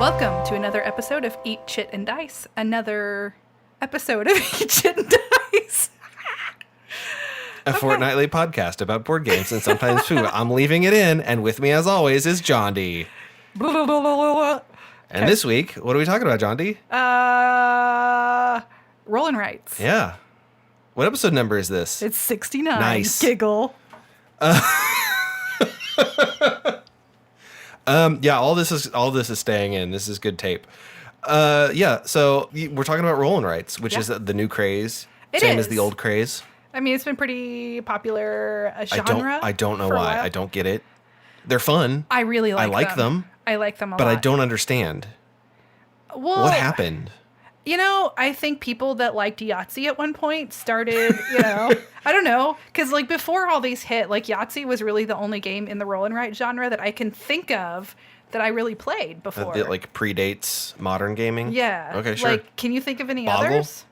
Welcome to another episode of Eat, Chit, and Dice. Another episode of Eat, Chit, and Dice. A fortnightly podcast about board games and sometimes food. I'm leaving it in, and with me, as always, is John D. And this week, what are we talking about, John D? Rolling Rights. Yeah. What episode number is this? It's 69. Nice. Giggle. Yeah, all this is staying in. This is good tape. So we're talking about rolling rights, which is the new craze. Same as the old craze. I mean, it's been pretty popular genre. I don't know why. I don't get it. They're fun. I really like them. I like them a lot. But I don't understand. Well, what happened? You know, I think people that liked Yahtzee at one point started, I don't know. Because, before all these hit, Yahtzee was really the only game in the roll and write genre that I can think of that I really played before. That, predates modern gaming? Yeah. Okay, sure. Can you think of any Boggle? Others?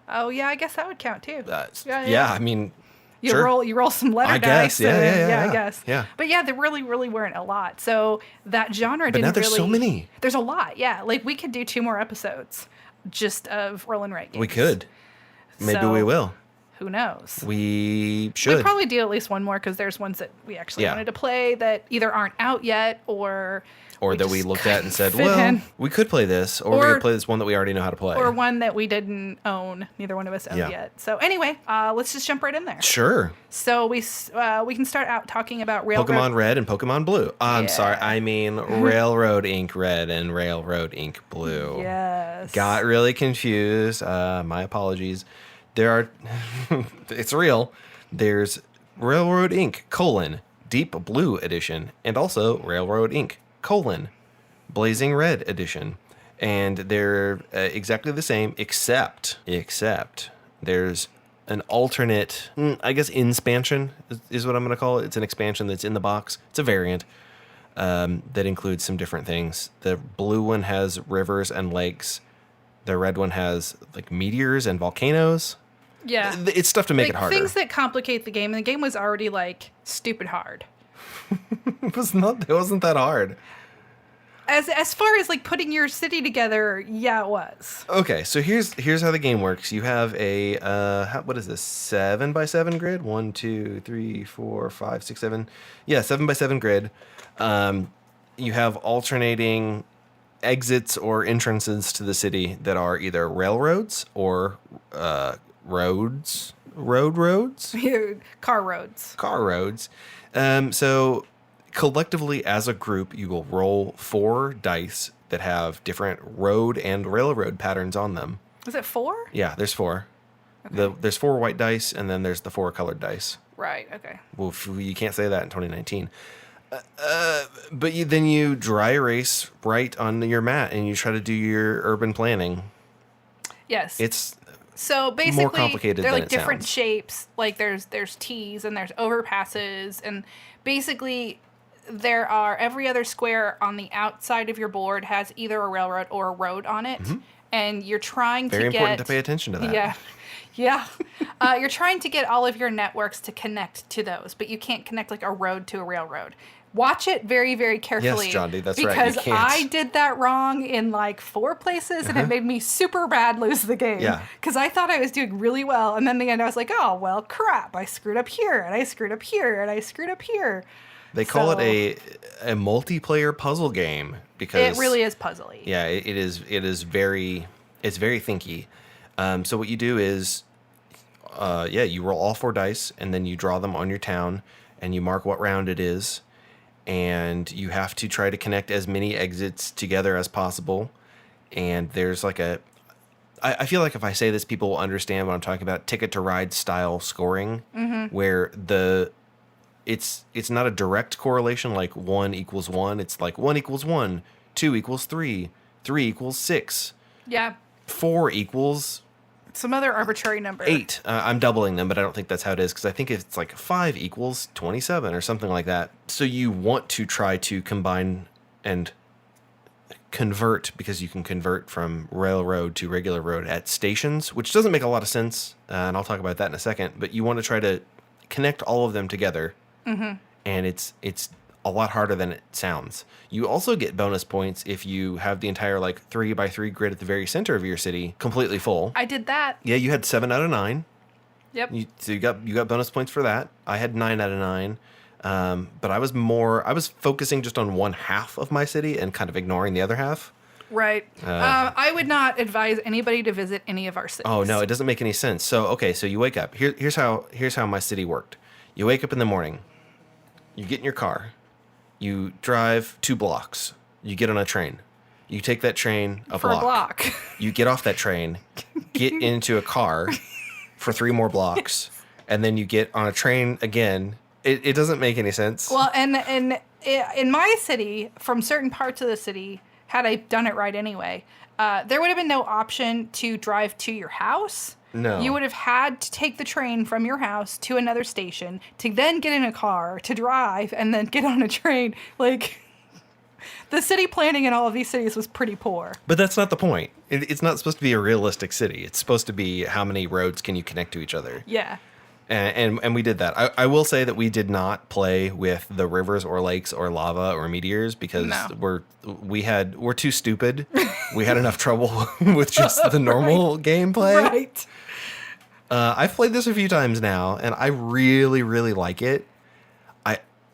Oh, yeah, I guess that would count, too. Yeah, I mean, you roll some letter dice. Yeah, I guess. Yeah. But yeah, there really weren't a lot. So that genre but didn't now there's so many. There's a lot, yeah. We could do 2 more episodes just of roll and write games. We could. Maybe we will. Who knows? We should. We'd probably do at least one more because there's ones that we actually wanted to play that either aren't out yet or that we looked at and said, well, we could play this, or we could play this one that we already know how to play. Or one that we didn't own. Neither one of us owned yet. So anyway, let's just jump right in there. Sure. So we can start out talking about Railroad. Pokemon Red and Pokemon Blue. I'm sorry. I mean Railroad Ink Red and Railroad Ink Blue. Yes. Got really confused. My apologies. There are... it's real. There's Railroad Ink, Deep Blue Edition, and also Railroad Ink, Blazing Red Edition. And they're exactly the same, except there's an alternate, I guess, expansion is what I'm going to call it. It's an expansion that's in the box. It's a variant that includes some different things. The blue one has rivers and lakes. The red one has meteors and volcanoes. Yeah. It's stuff to make it harder. Things that complicate the game. And the game was already stupid hard. It wasn't that hard. As far as putting your city together, yeah, it was. Okay, so here's how the game works. You have a what is this? 7x7 grid? 1, 2, 3, 4, 5, 6, 7. Yeah, 7x7 grid. You have alternating exits or entrances to the city that are either railroads or roads. Car roads. So collectively as a group, you will roll 4 dice that have different road and railroad patterns on them. Is it 4? Yeah, there's 4. Okay. There's 4 white dice, and then there's the 4 colored dice. Right, okay. Well, you can't say that in 2019. But then you dry erase right on your mat, and you try to do your urban planning. Yes. It's... So basically, more complicated they're than it different sounds. Shapes. There's T's and there's overpasses, and basically there are every other square on the outside of your board has either a railroad or a road on it, and you're trying Very important to pay attention to that. Yeah. You're trying to get all of your networks to connect to those, but you can't connect a road to a railroad. Watch it very, very carefully. Yes, John D, that's right. Because I did that wrong in 4 places, and it made me super bad lose the game. Yeah. Because I thought I was doing really well, and then in the end I was like, oh, well, crap. I screwed up here, and I screwed up here, and I screwed up here. They call it a multiplayer puzzle game because... It really is puzzly. Yeah, it is very thinky. So what you do is, you roll all 4 dice, and then you draw them on your town, and you mark what round it is. And you have to try to connect as many exits together as possible. And there's I feel like if I say this, people will understand what I'm talking about. Ticket to Ride style scoring, where it's not a direct correlation 1 equals 1. It's 1 equals 1, 2 equals 3, 3 equals 6. Yeah. 4 equals... some other arbitrary number. 8. I'm doubling them, but I don't think that's how it is, because I think it's 5 equals 27 or something like that. So you want to try to combine and convert, because you can convert from railroad to regular road at stations, which doesn't make a lot of sense, and I'll talk about that in a second, but you want to try to connect all of them together, and it's a lot harder than it sounds. You also get bonus points if you have the entire like 3x3 grid at the very center of your city completely full. I did that. Yeah, you had 7 out of 9. Yep. So you got bonus points for that. I had 9 out of 9. But I was focusing just on one half of my city and kind of ignoring the other half. Right. I would not advise anybody to visit any of our cities. Oh no, it doesn't make any sense. So okay, so you wake up. Here's how my city worked. You wake up in the morning. You get in your car. You drive 2 blocks. You get on a train. You take that train a block. You get off that train, get into a car for 3 more blocks, and then you get on a train again. It doesn't make any sense. Well, and in my city, from certain parts of the city, had I done it right anyway, there would have been no option to drive to your house. No. You would have had to take the train from your house to another station to then get in a car to drive and then get on a train. Like, the city planning in all of these cities was pretty poor. But that's not the point. It's not supposed to be a realistic city. It's supposed to be how many roads can you connect to each other. Yeah. And we did that. I will say that we did not play with the rivers or lakes or lava or meteors because we're too stupid. We had enough trouble with just the normal gameplay. Right. I've played this a few times now, and I really, really like it.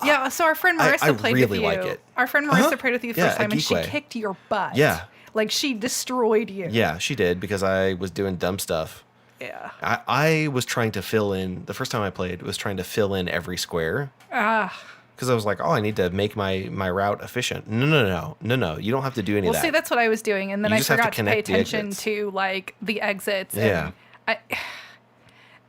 So our friend Marissa played really with you. like it. Our friend Marissa played with you first time, and she Geekway. kicked your butt. Yeah. Like, she destroyed you. Yeah, she did because I was doing dumb stuff. Yeah. I was trying to fill in, the first time I played, was trying to fill in every square. Because I was like, I need to make my route efficient. No. You don't have to do any of that. Well, see, that's what I was doing, and then You I just have to forgot to pay connect the attention exits. to, like, the exits. Yeah.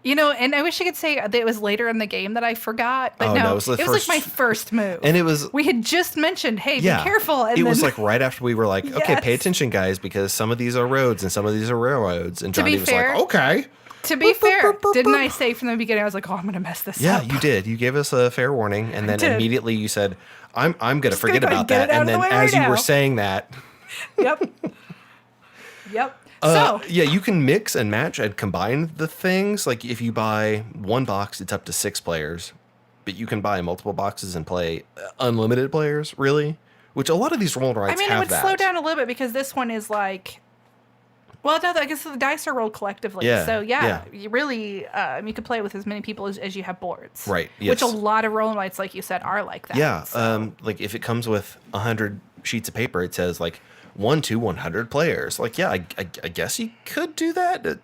And I wish I could say that it was later in the game that I forgot, but No, no, it was the like first- my first move. And it was... We had just mentioned, hey, Yeah. be careful. And it then, was like right after we were like, okay, pay Yes. attention, guys, because some of these are roads and some of these are railroads. And Johnny be was fair, like, okay. to be fair, didn't I say from the beginning, I was like, I'm going to mess this Yeah, up. you did. You gave us a fair warning, and then did. immediately you said, I'm going to forget gonna go about get that. it out And of the then way as right you were now. saying that... Yep. So, yeah, you can mix and match and combine the things. Like if you buy 1 box, it's up to 6 players, but you can buy multiple boxes and play unlimited players, really. Which a lot of these roll rights it have would that. slow down a little bit because this one is like, well, no, I guess the dice are rolled collectively. Yeah, So yeah. you really, you could play with as many people as you have boards. Right, Which yes. a lot of roll and rights, like you said, are like that. Yeah, so. like if it comes with 100 sheets of paper, it says like 1 to 100 players. Like, yeah, I guess you could do that.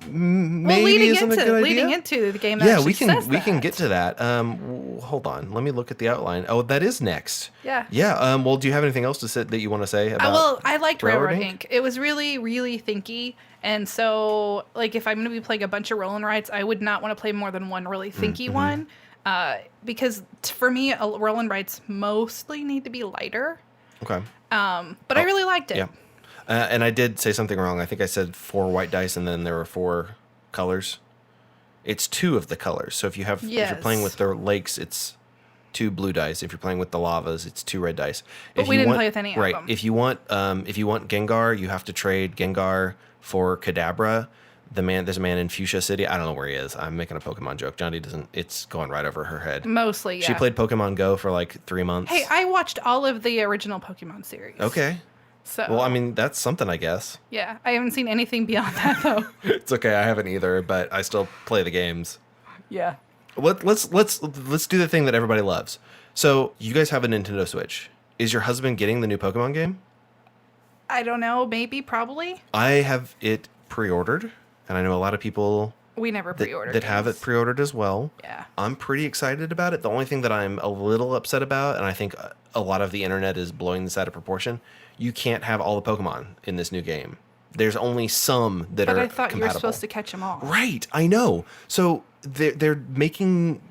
Maybe isn't a good idea. leading into the game. That Yeah, actually we can says we can that. get to that. Hold on, let me look at the outline. Oh, that is next. Yeah. Yeah. Well, do you have anything else to say that you want to say about? Well, I liked Railroad Railroad Ink? Inc. It was really, really thinky. And so, like, if I'm going to be playing a bunch of roll and rights, I would not want to play more than one really thinky one. Because for me, roll and rights mostly need to be lighter. Okay. But I really liked it. Yeah. And I did say something wrong. I think I said 4 white dice, and then there were 4 colors. It's 2 of the colors. So if you're playing with the lakes, it's 2 blue dice. If you're playing with the lavas, it's 2 red dice. But If we you didn't want- play with any of right. them. If you want Gengar, you have to trade Gengar for Kadabra. There's a man in Fuchsia City. I don't know where he is. I'm making a Pokemon joke. Johnny doesn't. It's going right over her head. Mostly, yeah. She played Pokemon Go for like 3 months. Hey, I watched all of the original Pokemon series. Okay. So, Well, I mean, that's something, I guess. yeah, I haven't seen anything beyond that, though. It's okay. I haven't either, but I still play the games. Yeah. Let's do the thing that everybody loves. So you guys have a Nintendo Switch. Is your husband getting the new Pokemon game? I don't know. Maybe, probably. I have it pre-ordered, and I know a lot of people We never that, pre-ordered that have it games. pre-ordered as well. Yeah. I'm pretty excited about it. The only thing that I'm a little upset about, and I think a lot of the internet is blowing this out of proportion, you can't have all the Pokemon in this new game. There's only some that But are I thought you were compatible. supposed to catch them all. Right, I know. So they're making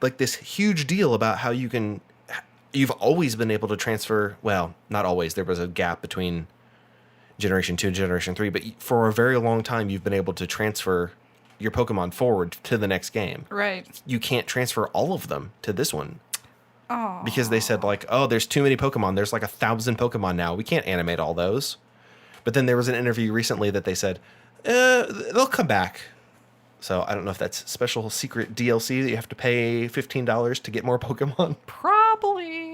like this huge deal about how you've always been able to transfer. Well, not always. There was a gap between Generation 2 and Generation 3, but for a very long time, you've been able to transfer your Pokemon forward to the next game. Right. You can't transfer all of them to this one. Oh. Because they said like, oh, there's too many Pokemon. There's like 1,000 Pokemon now. We can't animate all those. But then there was an interview recently that they said, they'll come back. So I don't know if that's special secret DLC that you have to pay $15 to get more Pokemon. Probably.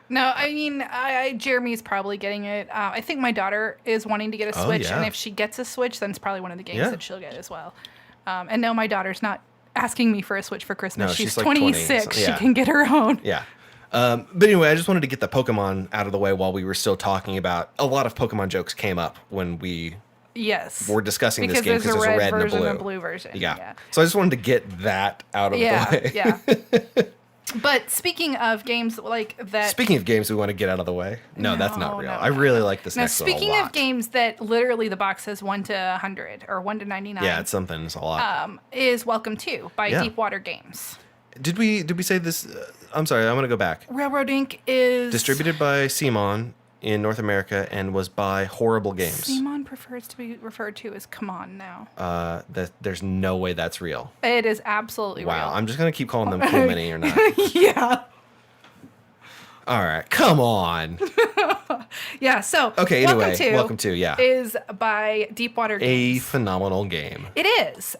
No, I mean, Jeremy's probably getting it. I think my daughter is wanting to get a Switch, yeah. and if she gets a Switch, then it's probably one of the games Yeah. that she'll get as well. And no, my daughter's not asking me for a Switch for Christmas. No, she's she's like 20, 26. so- yeah. She can get her own. Yeah. But anyway, I just wanted to get the Pokemon out of the way while we were still talking about a lot of Pokemon jokes came up when we Yes. were discussing this game there's because there's a red and a version blue. and a blue version. Yeah. So I just wanted to get that out of the way. Yeah. But speaking of games like that. Speaking of games we want to get out of the way. No, that's not real. No, I really like this Now, next one a lot. speaking of games that literally the box says 1 to 100 or 1 to 99. Yeah, it's something. It's a lot. Is Welcome To by Yeah. Deepwater Games. Did we say this? I'm sorry. I'm going to go back. Railroad Inc. is Distributed by Simon in North America and was by Horrible Games. Simon prefers to be referred to as Come On now. There's no way that's real. It is absolutely Wow. real. I'm just going to keep calling them Cool Mini or not. Yeah. All right. Come on. Yeah, so Okay, anyway. Welcome to, yeah. is by Deepwater A Games. phenomenal game. It is.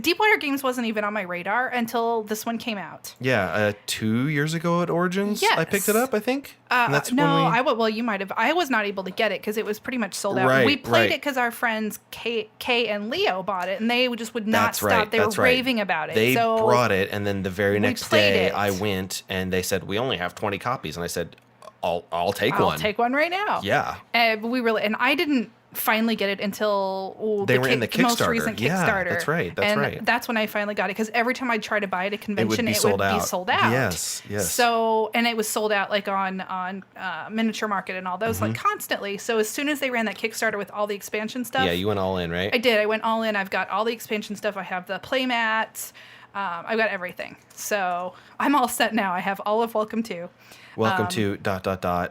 Deepwater Games wasn't even on my radar until this one came out. Yeah, 2 years ago at Origins, I picked it Yes. up, I think. And that's No, when we... well, you might have. I was not able to get it because it was pretty much sold out. Right, We played right. it because our friends Kay and Leo bought it, and they just would not That's stop. right. They were That's right. raving about it. They so brought it, and then the very next played day it. I went, and they said, we only have 20 copies. And I said, I'll take I'll one. take one right now. Yeah. But and I didn't finally get it until They were in the most Kickstarter. recent Yeah, Kickstarter. that's right, that's and right. That's when I finally got it because every time I tried to buy it at a convention, be it sold would be out. sold out. Yes, yes. So and it was sold out like on Miniature Market and all those like Mm-hmm. constantly. So as soon as they ran that Kickstarter with all the expansion stuff, Yeah, you went all in, right? I did. I went all in. I've got all the expansion stuff. I have the play mats. I've got everything. So I'm all set now. I have all of Welcome To. Welcome to ...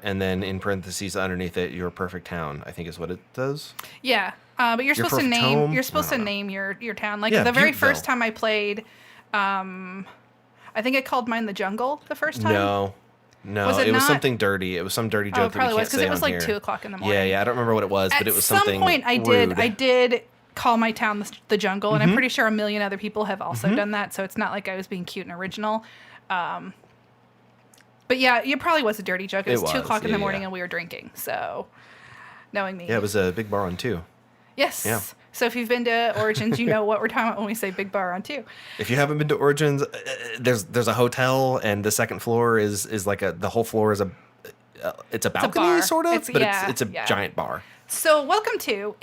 and then in parentheses underneath it, your perfect town, I think is what it does. Yeah, but you're supposed to perfect name. home? You're supposed I to don't know. name your town. Like Yeah, the very Butteville. first time I played, I think I called mine the Jungle the first time. No, Was it it was not? something dirty. It was some dirty Oh, joke it that we probably can't was because say it was on like here. 2:00 in the morning. Yeah, I don't remember what it was, but it was something At some point, I rude. did call my town the Jungle, Mm-hmm. and I'm pretty sure a million other people have also done that. So it's not like I was being cute and original. But yeah, it probably was a dirty joke. It was 2:00 in yeah, the morning, yeah. and we were drinking. So, knowing me, Yeah, it was a big bar on 2. yes. yeah. So if you've been to Origins, you know what we're talking about when we say Big Bar on 2. If you haven't been to Origins, there's a hotel, and the second floor is like the whole floor is it's a balcony bar. sort of, but yeah, it's a yeah. giant bar. So Welcome To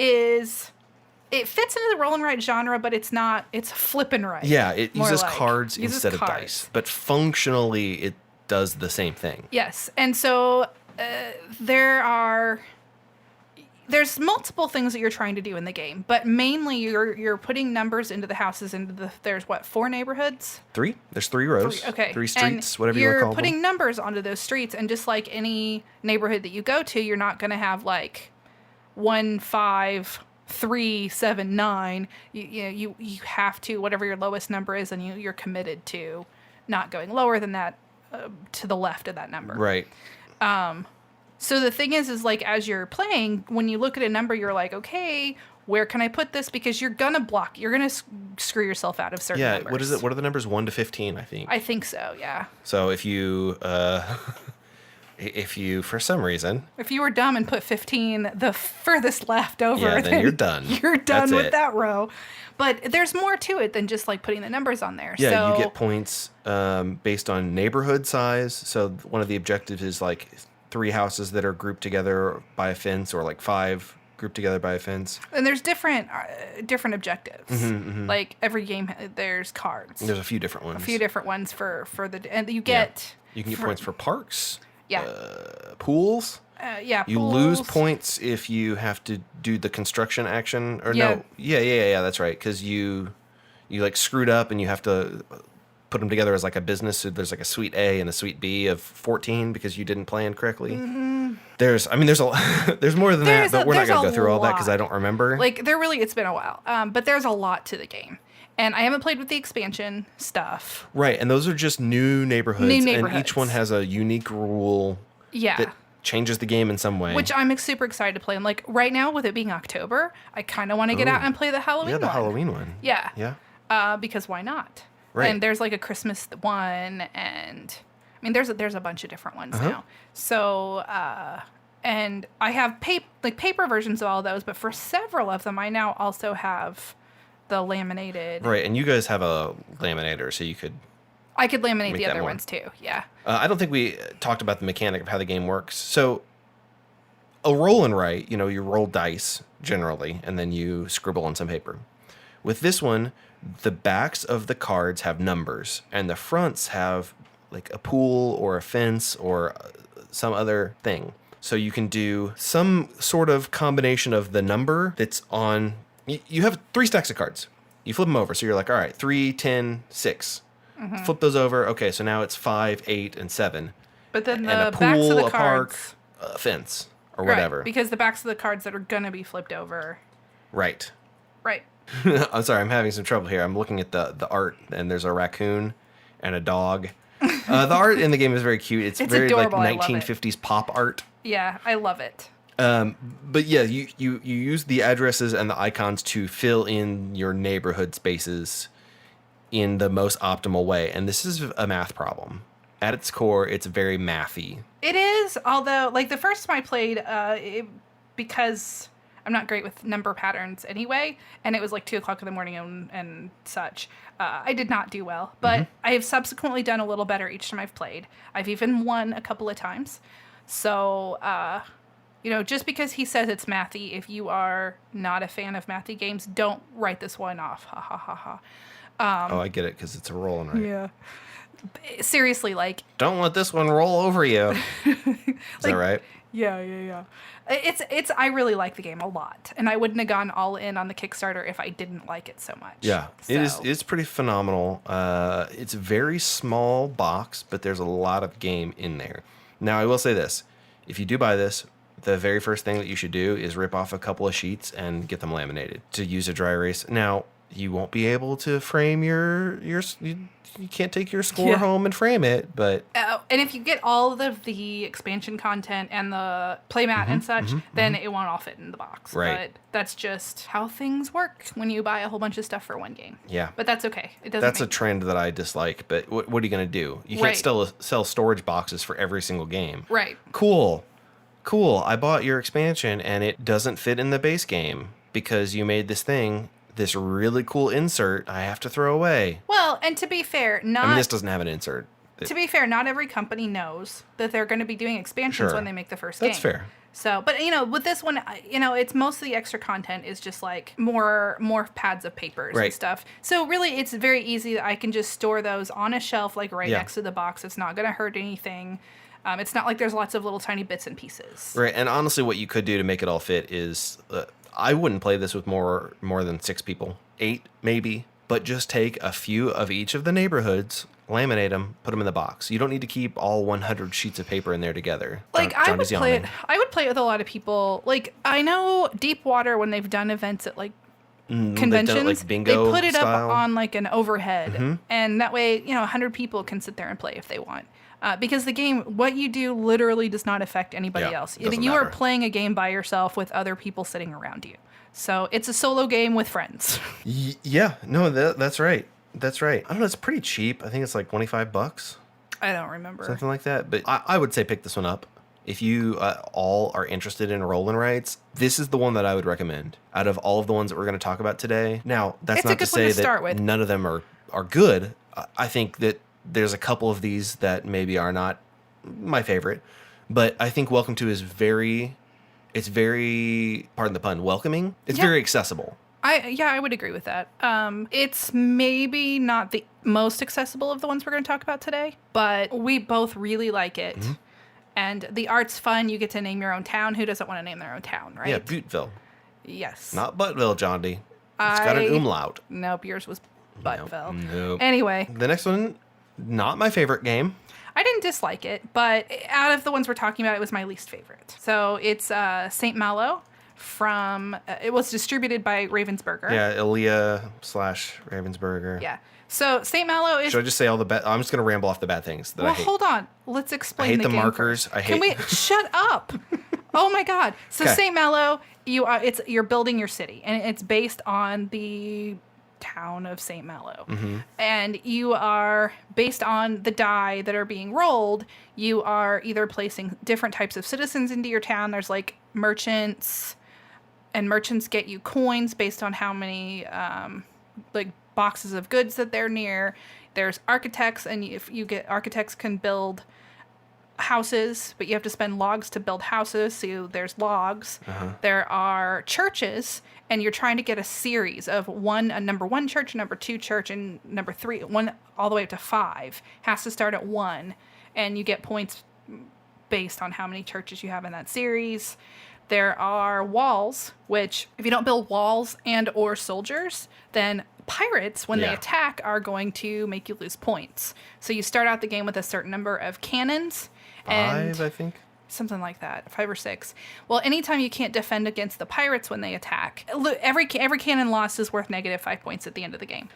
it fits into the roll and write genre, but it's not. It's flip and write. Yeah, it more uses like. cards Uses instead of cards. dice, but functionally it does the same thing. Yes, and so there's multiple things that you're trying to do in the game, but mainly you're putting numbers into the houses. There's 4 neighborhoods. 3? There's 3 rows. Okay, 3 streets, and whatever you want to you're call putting them. numbers onto those streets, and just like any neighborhood that you go to, you're not going to have like 1, 5, 3, 7, 9. You have to whatever your lowest number is, and you're committed to not going lower than that to the left of that number. Right. So the thing is like as you're playing, when you look at a number, you're like, okay, where can I put this? Because you're gonna screw yourself out of certain Yeah, numbers. what is it? What are the numbers 1 to 15, I think? I think so, yeah. So if you for some reason, If you were dumb and put 15 the furthest left over, Yeah, then you're done. You're done That's with it. that row. But there's more to it than just like putting the numbers on there. yeah, so you get points based on neighborhood size. So one of the objectives is like 3 houses that are grouped together by a fence, or like 5 grouped together by a fence. and there's different objectives. Mm-hmm, Like every game, there's cards. There's a few different ones. A few different ones for the and you get You can get points for parks, yeah pools. yeah You lose pools. points if you have to do the construction action, or Yeah. no? Yeah, that's right. Because you like screwed up, and you have to put them together as like a business. So there's like a suite A and a suite B of 14 because you didn't plan correctly. Mm-hmm. There's there's more than that, but we're not gonna go through all that because I don't remember. Like it's been a while, but there's a lot to the game, and I haven't played with the expansion stuff. Right, and those are just new neighborhoods, and neighborhoods. each one has a unique rule Yeah. that changes the game in some way. Which I'm super excited to play. And like right now, with it being October, I kind of want to get out and play the Halloween yeah, the one. Halloween one. Yeah. Yeah. Because why not? Right. And there's like a Christmas one, and I mean, there's a bunch of different ones now. So, and I have paper versions of all those, but for several of them, I now also have the laminated. Right, and you guys have a laminator, so I could laminate make the that other more. ones too. Yeah. I don't think we talked about the mechanic of how the game works. So, a roll and write, you roll dice generally, and then you scribble on some paper. With this one, the backs of the cards have numbers, and the fronts have like a pool or a fence or some other thing. So you can do some sort of combination of the number that's on. You have 3 stacks of cards. You flip them over. So you're like, all right, 3, 10, 6. Flip those over. Okay, so now it's 5, 8, and 7. But then And the a pool, backs of the a cards. park, a fence, or Right, whatever. because the backs of the cards that are going to be flipped over. Right. Right. I'm sorry, I'm having some trouble here. I'm looking at the art, and there's a raccoon and a dog. The art in the game is very cute. It's very adorable. I like love it. 1950s pop art. Yeah, I love it. But yeah, you use the addresses and the icons to fill in your neighborhood spaces in the most optimal way. And this is a math problem. At its core, it's very mathy. It is, although, like, the first time I played, because I'm not great with number patterns anyway, and it was like 2 o'clock in the morning and such, I did not do well. But I have subsequently done a little better each time I've played. I've even won a couple of times. So, just because he says it's mathy, if you are not a fan of mathy games, don't write this one off. Ha ha ha ha. Oh, I get it, because it's a roll and write. Yeah. Seriously, like... Don't let this one roll over you. Is that right? Yeah. I really like the game a lot, and I wouldn't have gone all in on the Kickstarter if I didn't like it so much. Yeah, So, it's pretty phenomenal. It's a very small box, but there's a lot of game in there. Now, I will say this. If you do buy this, the very first thing that you should do is rip off a couple of sheets and get them laminated to use a dry erase. Now, you won't be able to frame you can't take your score home and frame it, but... and if you get all of the expansion content and the playmat and such, then it won't all fit in the box. Right. But that's just how things work when you buy a whole bunch of stuff for one game. Yeah. But that's okay. It doesn't. That's a trend that I dislike, but what are you going to do? You can't Right. still sell storage boxes for every single game. Right. Cool. I bought your expansion, and it doesn't fit in the base game because you made this really cool insert I have to throw away. Well, and to be fair, I mean, not this doesn't have an insert. to be fair, not every company knows that they're going to be doing expansions Sure. when they make the first game. That's fair. So, but with this one, it's most of the extra content is just like more pads of papers Right. and stuff. So really, it's very easy that I can just store those on a shelf, like right Yeah. next to the box. It's not going to hurt anything. It's not like there's lots of little tiny bits and pieces. Right, and honestly, what you could do to make it all fit is, I wouldn't play this with more than 6 people, 8 maybe, but just take a few of each of the neighborhoods, laminate them, put them in the box. You don't need to keep all 100 sheets of paper in there together. Like John I would is play it. yawning. I would play it with a lot of people. Like I know Deep Water when they've done events at like They've done it conventions, like bingo they put it style. up on like an overhead, and that way 100 people can sit there and play if they want. Because the game, what you do literally does not affect anybody Yeah, else. doesn't You are matter. playing a game by yourself with other people sitting around you. So it's a solo game with friends. Yeah, no, that's right. That's right. I don't know, it's pretty cheap. I think it's like $25, I don't remember. something like that. But I would say pick this one up. If you all are interested in roll and writes, this is the one that I would recommend out of all of the ones that we're going to talk about today. Now, that's It's a not to good one say to start that with. none of them are good. I think that there's a couple of these that maybe are not my favorite, but I think Welcome to is very, pardon the pun, welcoming. It's Yeah. very accessible. I would agree with that. It's maybe not the most accessible of the ones we're going to talk about today, but we both really like it. Mm-hmm. And the art's fun. You get to name your own town. Who doesn't want to name their own town, right? Yeah, Butteville, Yes. not Buttville, John D. It's got an umlaut. Nope, yours was Buttville. Nope. Anyway, The next one, not my favorite game. I didn't dislike it, but out of the ones we're talking about, it was my least favorite. So it's St. Malo from, it was distributed by Ravensburger. Yeah, Aaliyah/Ravensburger. Yeah. So St. Malo is... Should I just say all the bad? I'm just going to ramble off the bad things that I Well, hate. hold on. Let's explain I hate the game markers. first. I Can hate- we shut up? Oh my God. So Okay. St. Malo, you're building your city, and it's based on the town of St. Malo. Mm-hmm. And you are, based on the die that are being rolled, you are either placing different types of citizens into your town. There's like merchants, and merchants get you coins based on how many like boxes of goods that they're near. There's architects, and if you get architects can build houses, but you have to spend logs to build houses, so there's logs. There are churches, and you're trying to get a series of a number 1 church, number 2 church, and number 3, 1 all the way up to 5 has to start at 1, and you get points based on how many churches you have in that series. There are walls, which if you don't build walls and or soldiers, then pirates, when they attack, are going to make you lose points. So you start out the game with a certain number of cannons. 5, I think. Something like that, 5 or 6. Well, anytime you can't defend against the pirates when they attack, every cannon loss is worth negative 5 points at the end of the game.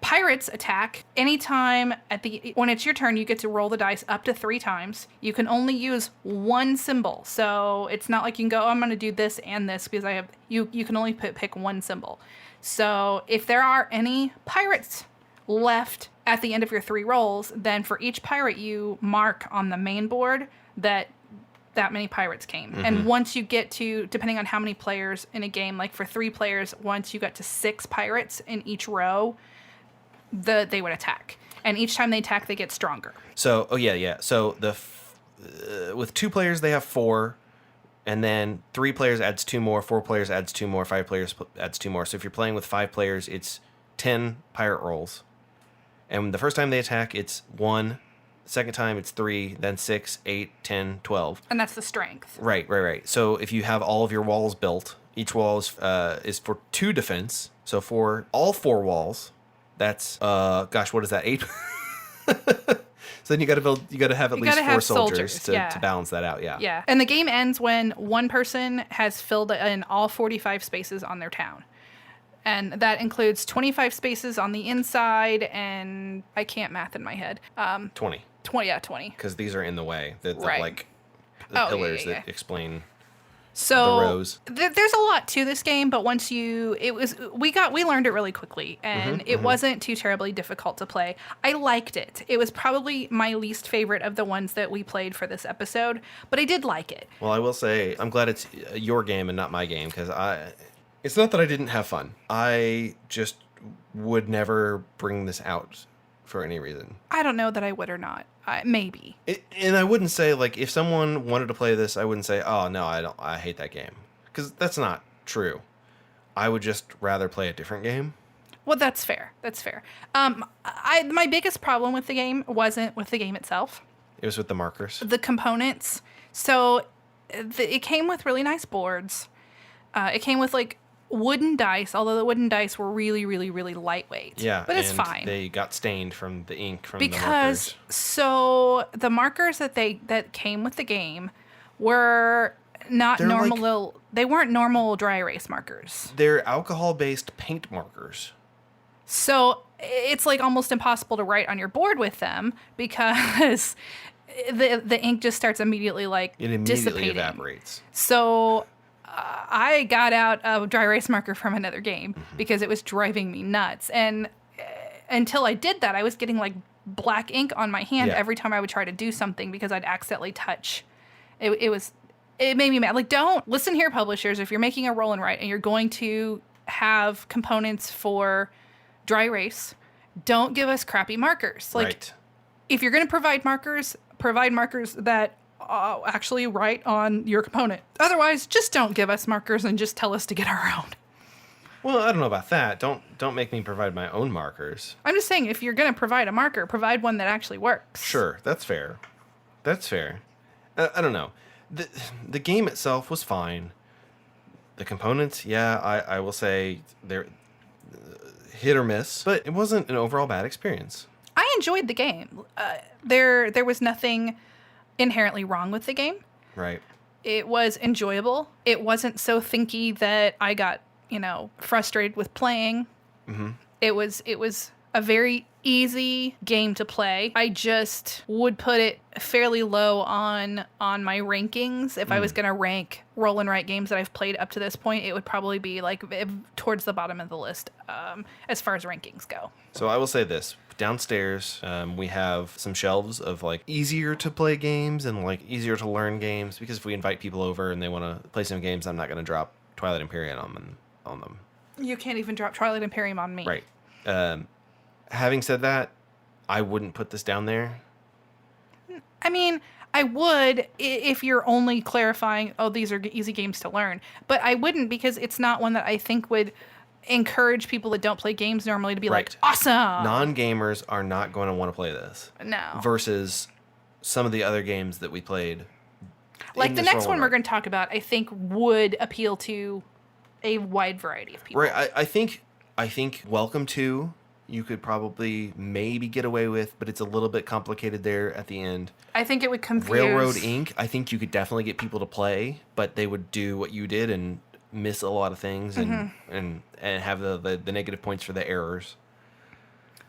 Pirates attack anytime when it's your turn. You get to roll the dice up to 3 times. You can only use 1 symbol, so it's not like you can go, oh, I'm going to do this and this, because I have you can only pick 1 symbol. So if there are any pirates left at the end of your 3 rolls, then for each pirate you mark on the main board that many pirates came. And once you get to, depending on how many players in a game, like for 3 players, once you got to 6 pirates in each row, they would attack. And each time they attack, they get stronger. So, So with 2 players, they have 4. And then 3 players adds 2 more, 4 players adds 2 more, 5 players adds 2 more. So if you're playing with 5 players, it's 10 pirate rolls. And the first time they attack, it's 1. Second time, it's 3, then 6, 8, 10, 12. And that's the strength. Right. So if you have all of your walls built, each wall is for 2 defense. So for all 4 walls, that's, what is that, 8? So then you got to have at least 4 soldiers to balance that out. Yeah. Yeah. And the game ends when one person has filled in all 45 spaces on their town. And that includes 25 spaces on the inside, and I can't math in my head. 20. 20. Because these are in the way. The pillars that explain the rows. There's a lot to this game, but once we learned it really quickly, and it wasn't too terribly difficult to play. I liked it. It was probably my least favorite of the ones that we played for this episode, but I did like it. Well, I will say, I'm glad it's your game and not my game, because it's not that I didn't have fun. I just would never bring this out for any reason. I don't know that I would or not. Maybe. And I wouldn't say, like, if someone wanted to play this, I wouldn't say, oh, no, I hate that game. Because that's not true. I would just rather play a different game. Well, that's fair. My biggest problem with the game wasn't with the game itself. It was with the markers. The components. So it came with really nice boards. It came with, like, wooden dice, although the wooden dice were really, really, really lightweight. Yeah, but it's fine. They got stained from the ink from the markers. So the markers that came with the game were not normal. They weren't normal dry erase markers. They're alcohol-based paint markers. So it's like almost impossible to write on your board with them because the ink just starts immediately dissipating. Evaporates. So I got out a dry erase marker from another game because it was driving me nuts. And until I did that, I was getting like black ink on my hand every time I would try to do something because I'd accidentally touch. It made me mad. Like, don't listen here, publishers. If you're making a roll and write and you're going to have components for dry erase, don't give us crappy markers. Like, if you're going to provide markers that actually write on your component. Otherwise, just don't give us markers and just tell us to get our own. Well, I don't know about that. Don't make me provide my own markers. I'm just saying, if you're going to provide a marker, provide one that actually works. Sure, that's fair. I don't know. The game itself was fine. The components, I will say they're hit or miss, but it wasn't an overall bad experience. I enjoyed the game. There was nothing inherently wrong with the game. Right. It was enjoyable. It wasn't so thinky that I got, frustrated with playing. Mm-hmm. It was a very easy game to play. I just would put it fairly low on my rankings. If I was going to rank roll and write games that I've played up to this point, it would probably be like towards the bottom of the list as far as rankings go. So I will say this. Downstairs, we have some shelves of like easier to play games and like easier to learn games, because if we invite people over and they want to play some games, I'm not going to drop Twilight Imperium on them. You can't even drop Twilight Imperium on me. Right. Having said that, I wouldn't put this down there. I mean, I would if you're only clarifying, oh, these are easy games to learn. But I wouldn't, because it's not one that I think would encourage people that don't play games normally to be like, awesome. Non-gamers are not going to want to play this. No. Versus some of the other games that we played. Like the next one we're going to talk about, I think would appeal to a wide variety of people. Right. I think Welcome to you could probably maybe get away with, but it's a little bit complicated there at the end. I think it would confuse. Railroad Inc., I think you could definitely get people to play, but they would do what you did and miss a lot of things and have the negative points for the errors.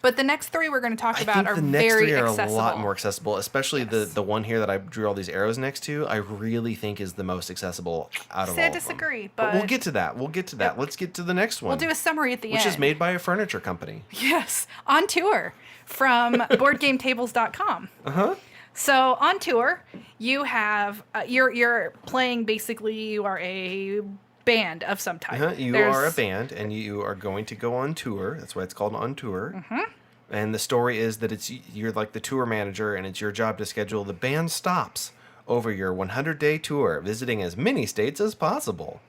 But the next three we're going to talk about are very accessible. The next three are a lot more accessible, especially the one here that I drew all these arrows next to. I really think is the most accessible out of all of them. I disagree, but we'll get to that. Yep. Let's get to the next one. We'll do a summary at the end. Which is made by a furniture company. Yes, On Tour from BoardGameTables.com. Uh-huh. So On Tour, you have you're playing basically. You are a band of some type. You are a band, and you are going to go on tour. That's why it's called On Tour. Mm-hmm. And the story is that you're like the tour manager, and it's your job to schedule the band stops over your 100-day tour, visiting as many states as possible.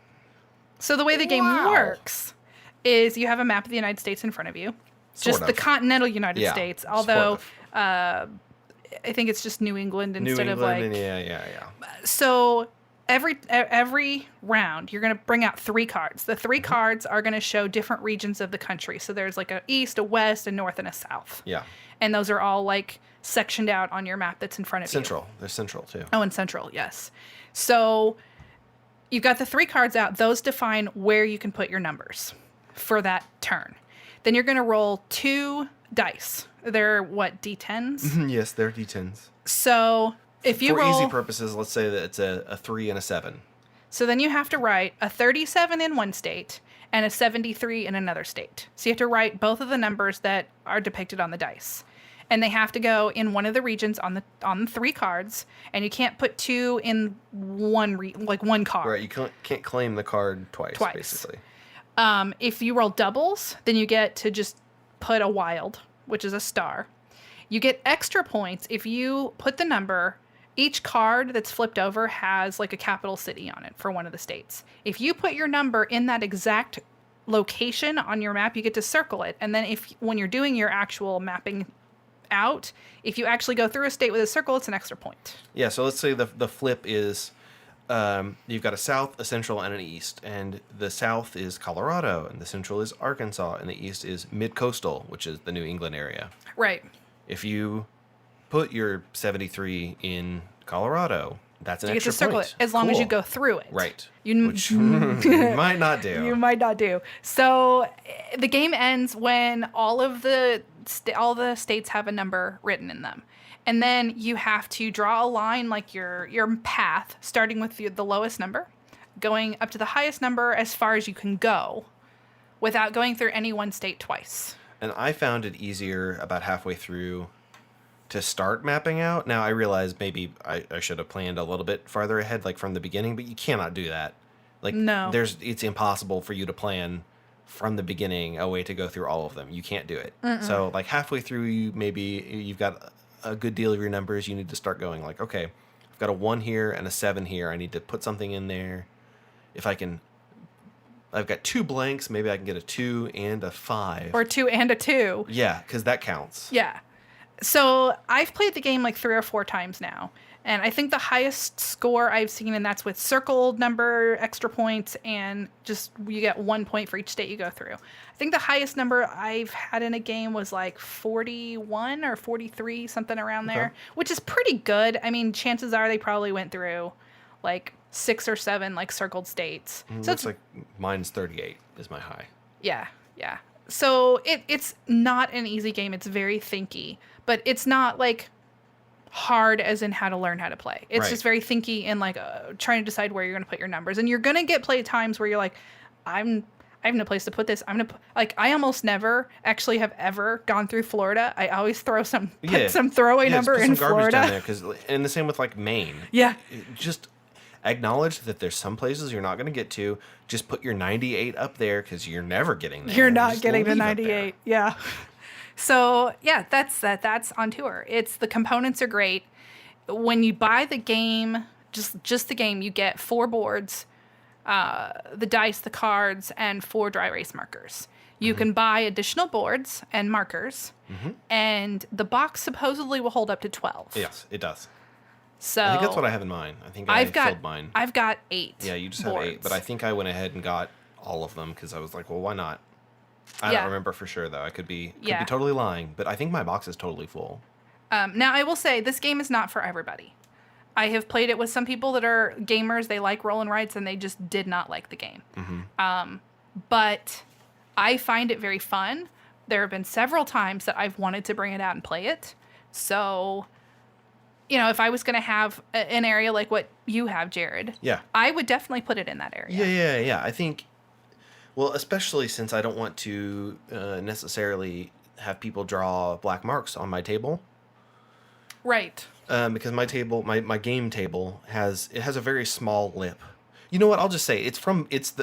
So the way the game works is you have a map of the United States in front of you. Sort just of. the continental United States, although I think it's just New England instead of like... Yeah. So every round, you're going to bring out 3 cards. The 3 cards are going to show different regions of the country. So there's like a east, a west, a north, and a south. Yeah. And those are all like sectioned out on your map that's in front of you. Central. They're central too. Oh, and central, yes. So you've got the 3 cards out. Those define where you can put your numbers for that turn. Then you're going to roll 2 dice. They're what, D10s? Yes, they're D10s. So if you roll... For easy purposes, let's say that it's a 3 and a 7. So then you have to write a 37 in one state and a 73 in another state. So you have to write both of the numbers that are depicted on the dice. And they have to go in one of the regions on the 3 cards, and you can't put 2 in one card. Right, you can't claim the card twice. Basically. If you roll doubles, then you get to just put a wild, which is a star. You get extra points if you put the number... Each card that's flipped over has like a capital city on it for one of the states. If you put your number in that exact location on your map, you get to circle it. And then when you're doing your actual mapping out, if you actually go through a state with a circle, it's an extra point. Yeah, so let's say the flip is you've got a south, a central, and an east. And the south is Colorado, and the central is Arkansas, and the east is mid-coastal, which is the New England area. Right. If you put your 73 in Colorado, that's an extra point. You get to circle it as long as you go through it. Right. Which you might not do. You might not do. So the game ends when all the states have a number written in them. And then you have to draw a line like your path, starting with the lowest number, going up to the highest number as far as you can go without going through any one state twice. And I found it easier about halfway through to start mapping out. Now I realize maybe I should have planned a little bit farther ahead, like from the beginning, but you cannot do that. Like, no, it's impossible for you to plan from the beginning a way to go through all of them. You can't do it. So like halfway through, you've got a good deal of your numbers. You need to start going like, okay, I've got a 1 here and a 7 here. I need to put something in there. If I can, I've got 2 blanks. Maybe I can get a 2 and a 5. Or 2 and a 2. Yeah, because that counts. Yeah. So I've played the game like 3 or 4 times now, and I think the highest score I've seen, and that's with circled number, extra points, and just you get 1 point for each state you go through. I think the highest number I've had in a game was like 41 or 43, something around there, which is pretty good. I mean, chances are they probably went through like 6 or 7 like circled states. So it's like mine's 38 is my high. Yeah. So it's not an easy game. It's very thinky, but it's not like hard as in how to learn how to play. It's Right. just very thinky and like trying to decide where you're going to put your numbers. And you're going to get play times where you're like, I have no place to put this. Like, I almost never actually have ever gone through Florida. I always put some throwaway number put in some garbage down Florida. there, and the same with like Maine. Yeah. Just acknowledge that there's some places you're not going to get to. Just put your 98 up there because you're never getting there. You're not Just getting to leave it there. 98. Yeah. So yeah, that's on tour. The components are great. When you buy the game, just the game, you get 4 boards, the dice, the cards, and 4 dry erase markers. You can buy additional boards and markers, and the box supposedly will hold up to 12. Yes, it does. So I think that's what I have in mind. I think I filled mine. I've got 8. Yeah, you just boards. have 8, but I think I went ahead and got all of them because I was like, well, why not? I don't remember for sure though. I could be totally lying, but I think my box is totally full. Now, I will say, this game is not for everybody. I have played it with some people that are gamers. They like roll and writes, and they just did not like the game. But I find it very fun. There have been several times that I've wanted to bring it out and play it. So, you know, if I was going to have an area like what you have, Jared, I would definitely put it in that area. Yeah. I think, well, especially since I don't want to necessarily have people draw black marks on my table. Right. Because my table, my game table has a very small lip. You know what? I'll just say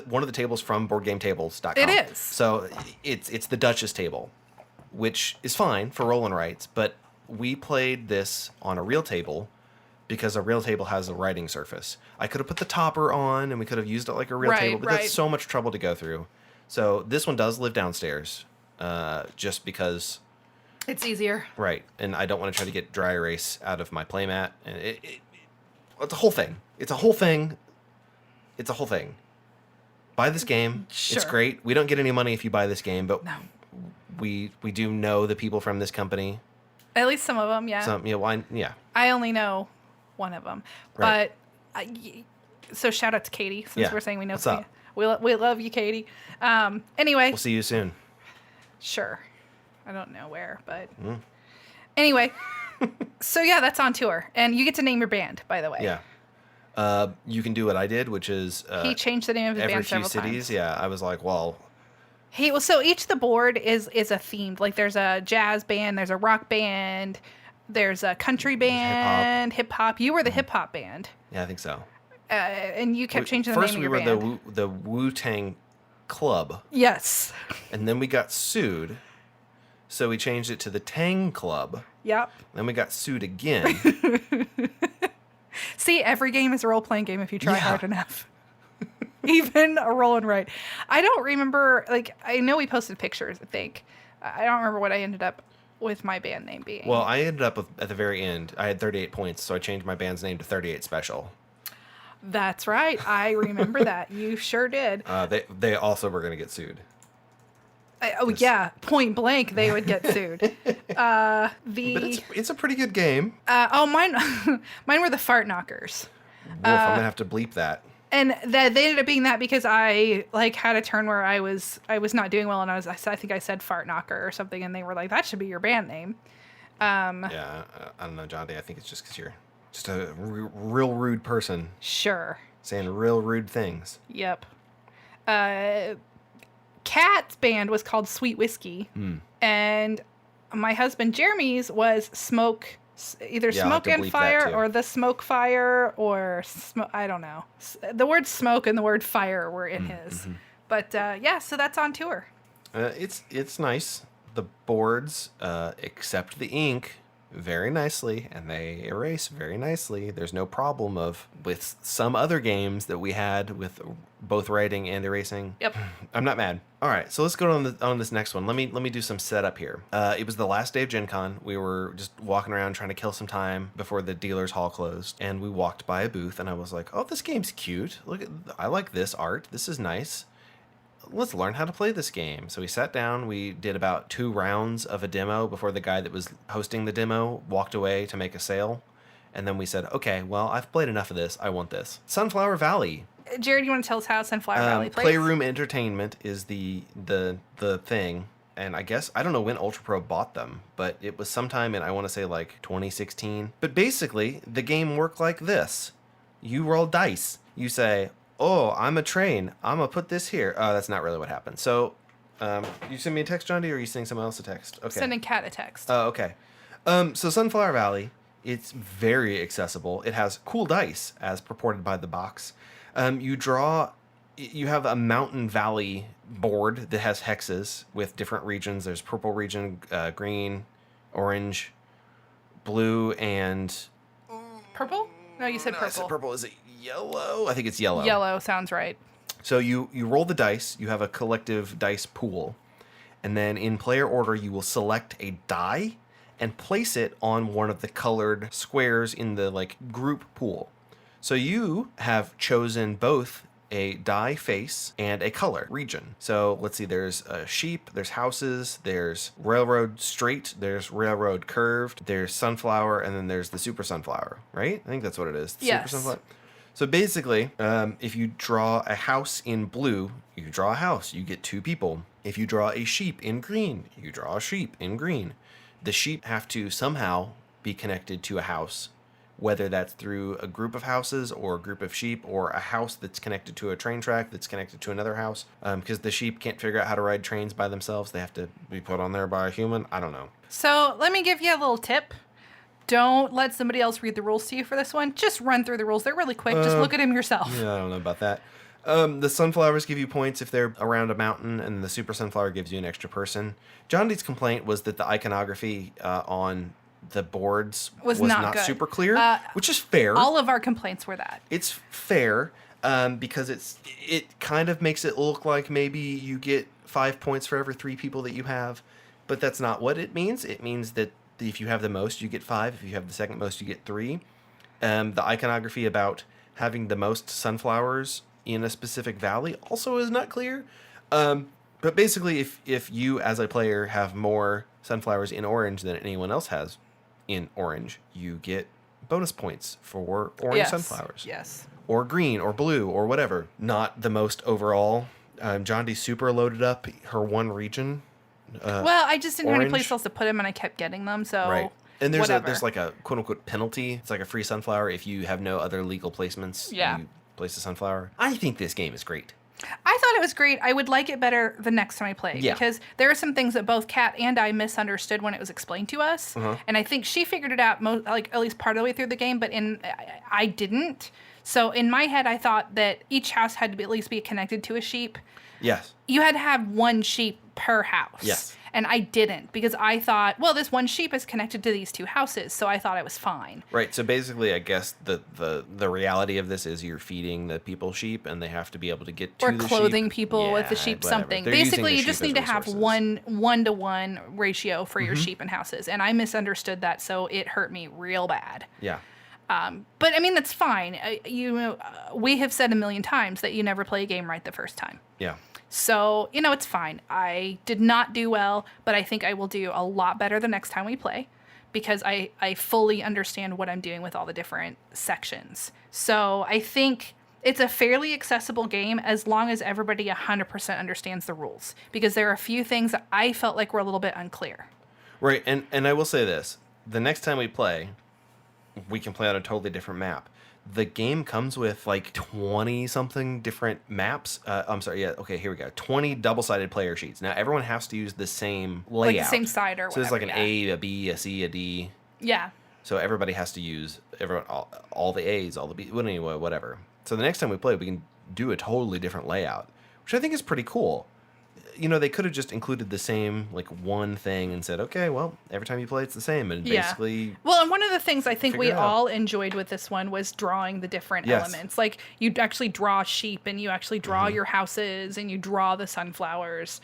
one of the tables from BoardGameTables.com. It is. So it's the Duchess table, which is fine for roll and writes, but we played this on a real table because a real table has a writing surface. I could have put the topper on and we could have used it like a real table, but that's so much trouble to go through. So this one does live downstairs, just because. It's easier. Right, and I don't want to try to get dry erase out of my playmat. And it's a whole thing. It's a whole thing. Buy this game. Sure. It's great. We don't get any money if you buy this game, but No. we do know the people from this company. At least some of them, yeah. Yeah. I only know one of them. Right. But, so shout out to Katie, since we're saying we know What's up? We love you, Katie. Anyway. We'll see you soon. Sure. I don't know where, but anyway. So yeah, that's on tour, and you get to name your band, by the way. Yeah. You can do what I did, which is he changed the name of his every band few several cities. times. Yeah, I was like, well. So each of the board is a themed. Like there's a jazz band, there's a rock band, there's a country band, hip hop. You were the hip hop band. Yeah, I think so. And you kept changing the name of your band. First, we were the Wu-Tang Club. Yes. And then we got sued. So we changed it to the Tang Club. Yep. Then we got sued again. See, every game is a role-playing game if you try hard enough. Even a roll and write. I don't remember, like, I know we posted pictures, I think. I don't remember what I ended up with my band name being. Well, I ended up at the very end, I had 38 points, so I changed my band's name to 38 Special. That's right. I remember that. You sure did. They also were going to get sued. Yeah, point blank, they would get sued. But it's a pretty good game. Mine were the Fart Knockers. Wolf, I'm going to have to bleep that. And they ended up being that because I had a turn where I was not doing well, and I think I said Fart Knocker or something, and they were like, that should be your band name. Yeah, I don't know, Johnny. I think it's just because you're just a real rude person. Sure. Saying real rude things. Yep. Cat's band was called Sweet Whiskey, and my husband Jeremy's was either Smoke and Fire or the Smoke Fire or I don't know. The word smoke and the word fire were in his. But so that's on tour. It's nice. The boards accept the ink very nicely, and they erase very nicely. There's no problem with some other games that we had with both writing and erasing. Yep. I'm not mad. All right, so let's go on this next one. Let me do some setup here. It was the last day of Gen Con. We were just walking around trying to kill some time before the dealer's hall closed, and we walked by a booth, and I was like, "Oh, this game's cute. I like this art. This is nice. Let's learn how to play this game." So we sat down. We did about 2 rounds of a demo before the guy that was hosting the demo walked away to make a sale. And then we said, okay, well, I've played enough of this. I want this. Sunflower Valley. Jared, you want to tell us how Sunflower Valley plays? Playroom Entertainment is the thing. And I guess, I don't know when Ultra Pro bought them, but it was sometime in, I want to say, like 2016. But basically, the game worked like this. You roll dice. You say, oh, I'm a train. I'm going to put this here. That's not really what happened. So, you send me a text, John D, or are you sending someone else a text? Okay. Sending Kat a text. Oh, okay. So Sunflower Valley, it's very accessible. It has cool dice, as purported by the box. You have a mountain valley board that has hexes with different regions. There's purple region, green, orange, blue, and... Purple? No, you said No, purple. I said purple. Is it yellow? I think it's yellow. Yellow sounds right. So you roll the dice. You have a collective dice pool. And then in player order, you will select a die and place it on one of the colored squares in the like group pool. So you have chosen both a die face and a color region. So let's see, there's a sheep, there's houses, there's railroad straight, there's railroad curved, there's sunflower, and then there's the super sunflower, right? I think that's what it is. Yes. Super sunflower. So basically, if you draw a house in blue, you draw a house, you get 2 people. If you draw a sheep in green, you draw a sheep in green. The sheep have to somehow be connected to a house, whether that's through a group of houses or a group of sheep or a house that's connected to a train track that's connected to another house. Because the sheep can't figure out how to ride trains by themselves. They have to be put on there by a human. I don't know. So let me give you a little tip. Don't let somebody else read the rules to you for this one. Just run through the rules. They're really quick. Just look at them yourself. Yeah, I don't know about that. The sunflowers give you points if they're around a mountain, and the super sunflower gives you an extra person. John Dee's complaint was that the iconography on the boards was not good. super clear, which is fair. All of our complaints were that. It's fair because it kind of makes it look like maybe you get 5 points for every 3 people that you have, but that's not what it means. It means that if you have the most, you get 5. If you have the second most, you get 3. The iconography about having the most sunflowers in a specific valley also is not clear. But basically, if you as a player have more sunflowers in orange than anyone else has in orange, you get bonus points for orange sunflowers. Yes. Or green or blue or whatever. Not the most overall. John D super loaded up her one region. Well, I just didn't have any orange. place else to put them, and I kept getting them, so Right. And there's whatever. there's like a quote unquote penalty. It's like a free sunflower if you have no other legal placements. Yeah. You place a sunflower. I think this game is great. I thought it was great. I would like it better the next time I play Yeah. because there are some things that both Kat and I misunderstood when it was explained to us, and I think she figured it out like at least part of the way through the game, but I didn't. So in my head, I thought that each house had to at least be connected to a sheep. Yes. You had to have one sheep per house. Yes. And I didn't because I thought, well, this one sheep is connected to these 2 houses, so I thought I was fine. Right. So basically, I guess the reality of this is you're feeding the people sheep, and they have to be able to get to Or the clothing sheep. people with the Yeah, sheep, whatever. something. They're using Basically, the you just sheep need as to have resources. one-to-one ratio for Mm-hmm. your sheep and houses, and I misunderstood that, so it hurt me real bad. Yeah. But I mean, that's fine. We have said a million times that you never play a game right the first time. Yeah. So, it's fine. I did not do well, but I think I will do a lot better the next time we play because I fully understand what I'm doing with all the different sections. So I think it's a fairly accessible game as long as everybody 100% understands the rules because there are a few things that I felt like were a little bit unclear. Right. And I will say this. The next time we play, we can play on a totally different map. The game comes with like 20-something different maps. I'm sorry, yeah, okay, here we go. 20 double-sided player sheets. Now, everyone has to use the same layout. Like the same side or whatever. So there's like an yeah. A, a B, a C, a D. Yeah. So everybody has to use all the A's, all the B's, well, anyway, whatever. So the next time we play, we can do a totally different layout, which I think is pretty cool. They could have just included the same, like, one thing and said, okay, well, every time you play, it's the same. And basically... Well, and one of the things I think we figure it out. all enjoyed with this one was drawing the different Yes. elements. Like, you actually draw sheep, and you actually draw your houses, and you draw the sunflowers.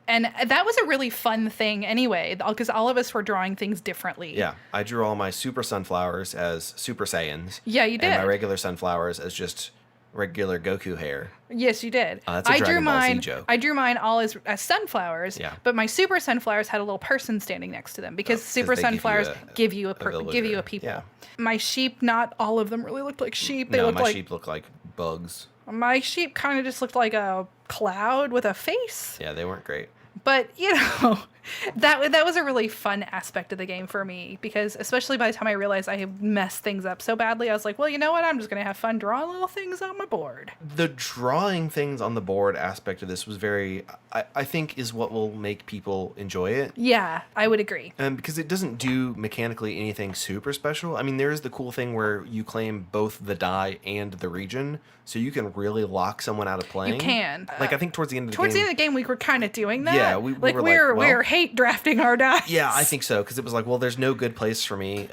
And that was a really fun thing anyway, because all of us were drawing things differently. Yeah, I drew all my super sunflowers as Super Saiyans. Yeah, you did. And my regular sunflowers as just regular Goku hair. Yes, you did. That's a Dragon Ball Z joke. I drew mine all as sunflowers. Yeah. But my super sunflowers had a little person standing next to them because super they give you sunflowers give you a villager. people. Yeah. My sheep, not all of them really looked like sheep. They No, looked my like sheep look like bugs. my sheep kind of just looked like a cloud with a face. Yeah, they weren't great. But, that was a really fun aspect of the game for me, because especially by the time I realized I had messed things up so badly, I was like, well, you know what? I'm just going to have fun drawing little things on my board. The drawing things on the board aspect of this was I think is what will make people enjoy it. Yeah, I would agree. Because it doesn't do mechanically anything super special. I mean, there is the cool thing where you claim both the die and the region, so you can really lock someone out of playing. You can. Like, I think towards the end of the Towards game... the end of the game, we were kind of doing that. Yeah, we were hate drafting our dice. Yeah, I think so, because it was like, well, there's no good place for me.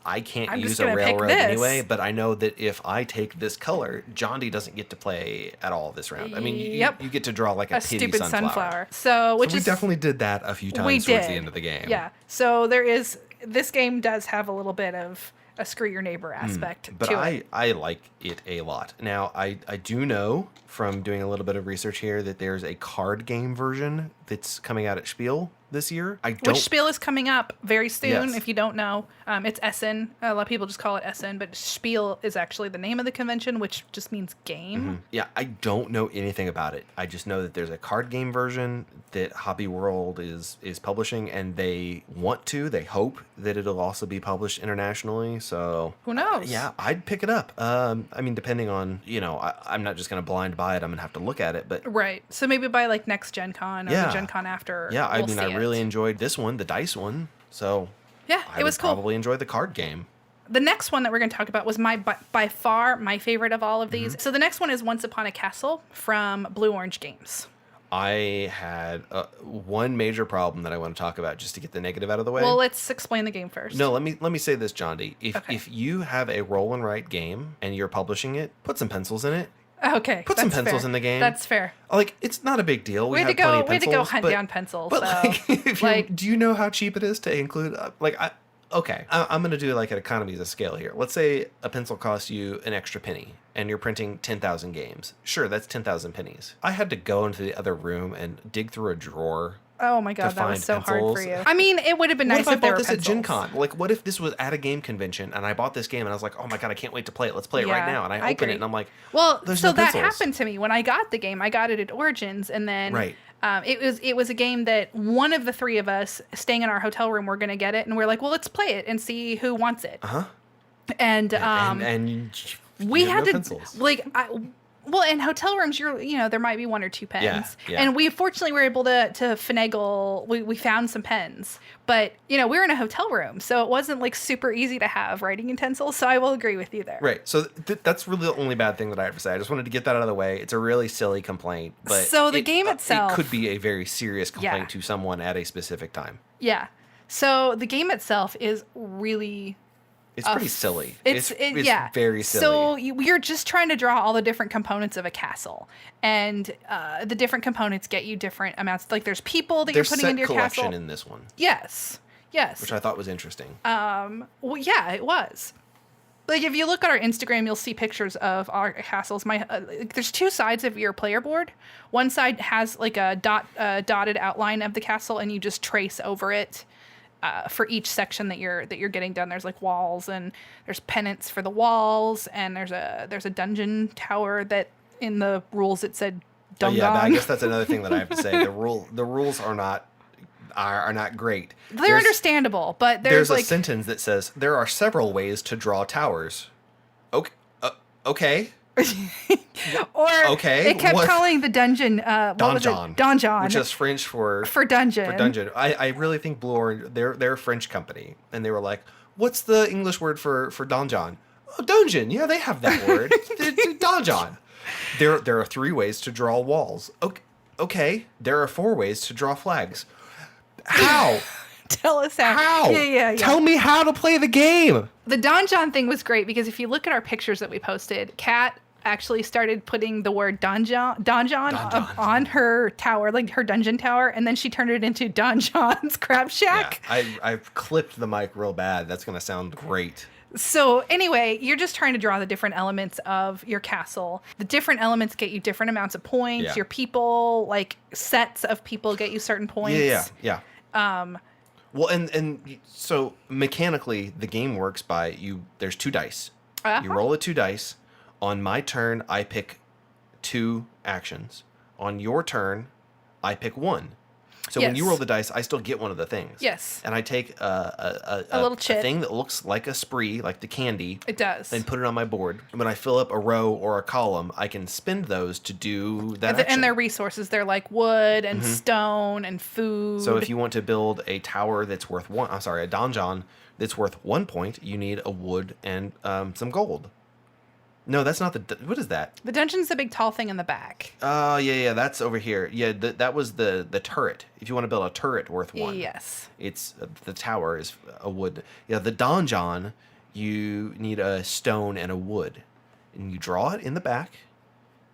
I can't I'm use just a gonna pick railroad this. anyway, but I know that if I take this color, John D doesn't get to play at all this round. I mean, you get to draw like a pity stupid sunflower. So we definitely did that a few times towards the end of the game. Yeah. So this game does have a little bit of a screw your neighbor aspect But to it. I like it a lot. Now, I do know from doing a little bit of research here that there's a card game version that's coming out at Spiel this year. Which Spiel is coming up very soon, Yes. if you don't know. It's Essen. A lot of people just call it Essen, but Spiel is actually the name of the convention, which just means game. Yeah, I don't know anything about it. I just know that there's a card game version that Hobby World is publishing, and they hope that it'll also be published internationally. So Who knows? yeah, I'd pick it up. I mean, depending on, I'm not just going to blind buy it. I'm going to have to look at it. But Right. So maybe by like next Gen Con or the Gen Con after. yeah, I we'll mean, see I it. really enjoyed this one, the dice one. So Yeah, I it was would cool. probably enjoy the card game. The next one that we're going to talk about was by far my favorite of all of these. So the next one is Once Upon a Castle from Blue Orange Games. I had one major problem that I want to talk about just to get the negative out of the way. Well, let's explain the game first. No, let me say this, John D. Okay. If you have a roll and write game and you're publishing it, put some pencils in it. Okay. Put some that's pencils fair. in the game. That's fair. Like, it's not a big deal. We Way have to plenty go! of Way pencils. to go! Hunt down pencils. But so, like, do you know how cheap it is to include? I'm going to do like an economies of scale here. Let's say a pencil costs you an extra penny, and you're printing 10,000 games. Sure, that's 10,000 pennies. I had to go into the other room and dig through a drawer. oh my god, that was find so hard for pencils. you. I mean, it would have been What nice if I if there bought were this at Gen pencils. Con? Like, what if this was at a game convention and I bought this game and I was like, oh my god, I can't wait to play it. Let's play it right Yeah, now. And I I open agree. it and I'm like, Well, there's so no that pencils. happened to me when I got the game. I got it at Origins, and then Right. it was a game that one of the three of us staying in our hotel room were going to get it, and we're like, well, let's play it and see who wants it. And and we you have had no to pencils. well, in hotel rooms, there might be one or two pens, Yeah. and we fortunately were able to finagle. We found some pens, but we were in a hotel room, so it wasn't like super easy to have writing utensils. So I will agree with you there. Right. So that's really the only bad thing that I have to say. I just wanted to get that out of the way. It's a really silly complaint, but So the game itself- it could be a very serious complaint Yeah. to someone at a specific time. Yeah. So the game itself is really. It's pretty silly. It's very silly. So you're just trying to draw all the different components of a castle, and the different components get you different amounts. Like there's people that There's you're putting set into your collection castle. in this one, Yes. which I thought was interesting. Well, yeah, it was. Like if you look at our Instagram, you'll see pictures of our castles. There's two sides of your player board. One side has like a dotted outline of the castle, and you just trace over it. For each section that you're getting done, there's like walls, and there's pennants for the walls, and there's a dungeon tower that in the rules it said dum Yeah, dum. I guess that's another thing that I have to say. The rules are not great. They're understandable, but there's a like sentence that says there are several ways to draw towers. Okay. or okay, it kept what- calling the dungeon Donjon. Donjon, Which is French for dungeon. dungeon. I really think Blue Orange, they're a French company, and they were like, what's the English word for donjon? Oh, dungeon. Yeah, they have that word. It's donjon. There are 3 ways to draw walls. Okay. There are 4 ways to draw flags. How? Tell us how. How? Yeah. Tell me how to play the game. The Donjon thing was great because if you look at our pictures that we posted, Kat actually started putting the word donjon on her tower, like her dungeon tower, and then she turned it into Donjon's Crab Shack. Yeah, I've clipped the mic real bad. That's going to sound great. So anyway, you're just trying to draw the different elements of your castle. The different elements get you different amounts of points. Yeah. Your people, like sets of people, get you certain points. Yeah. Well, and so mechanically, the game works by there's 2 dice. Uh-huh. You roll 2 dice. On my turn, I pick 2 actions. On your turn, I pick 1. So when you roll the dice, I still get one of the things. Yes. And I take a little chit. a thing that looks like a spree, like the candy. It does. And put it on my board. When I fill up a row or a column, I can spend those to do that action. And their resources, they're like wood and stone and food. So if you want to build a tower that's worth a donjon that's worth 1 point, you need a wood and some gold. No, that's not what is that? The dungeon's the big tall thing in the back. Oh, yeah, that's over here. Yeah, that was the turret. If you want to build a turret worth 1. Yes. It's the tower is a wood. Yeah, the donjon, you need a stone and a wood. And you draw it in the back